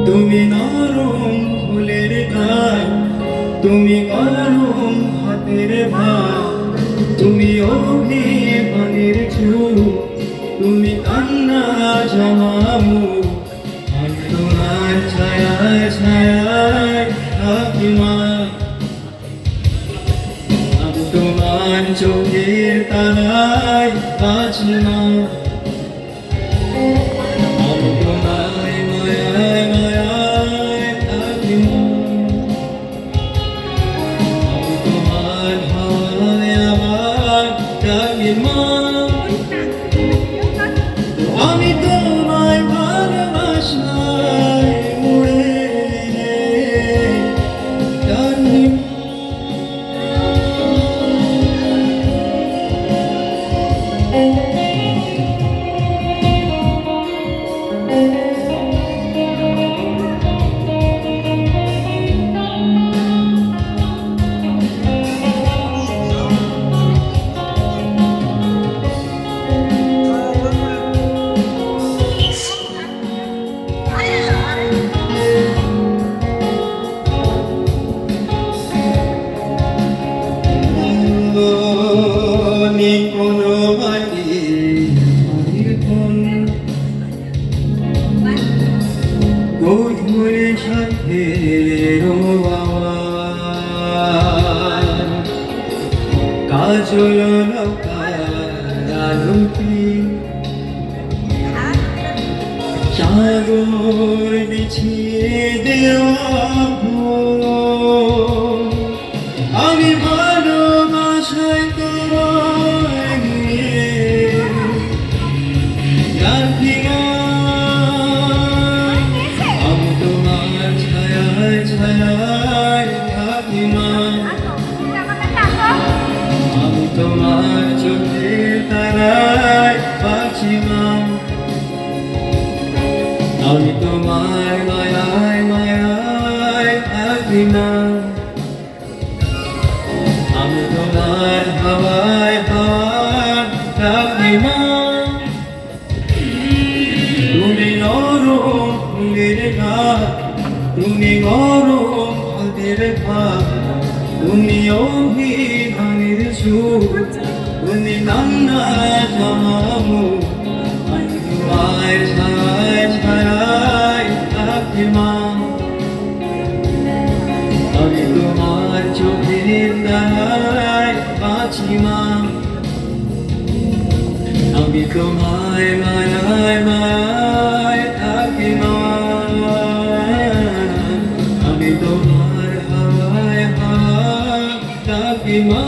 তুমি নরম ফুলের গান, তুমি গরম হাতের ভাত, তুমি অভিমানের চুপ, তুমি কান্না জমামু। আমি তোমার ছায়ায় ছায়ায় থাকি মা, আমি তোমার চোখের তারায় আছি মা। আমি তোমায় মায়ায় মায়ায় থাকি মা, আমি তোমার হাওয়ায় আবার থাকি মা। আমি তোমায় ভালোবাসায় মুড়ে থাকি মা। কোনো বাড়ি গোধূলি সাথে কাজল আলোটি চাদর বিছিয়ে দেওয়া আমি ভালোবাসায় তোমায় নিয়ে রাখি মা। আমি তোমার ছায়ায় ছায়ায় থাকি মা, আমি তোমার চোখের তারায় বাঁচি মা। আমি তোমার মায়ায় মায়ায় থাকি মা, আমি তোমার হাওয়ায় হাওয়ায় থাকি মা। তুমি নরম ফুলের গাছ, তুমি গরম হাতের ভাত, তুমি অভিমানের সুর, তুমি কান্না জমামু। আমি তোমার ছায়ায় ছায়ায় থাকি মা, আমি তোমার চোখের তারায় বাঁচি মা। আমি তোমায় মায়ায় মায়ায় থাকি মা, আমি তোমার হাওয়ায় হাওয়ায় থাকি মা।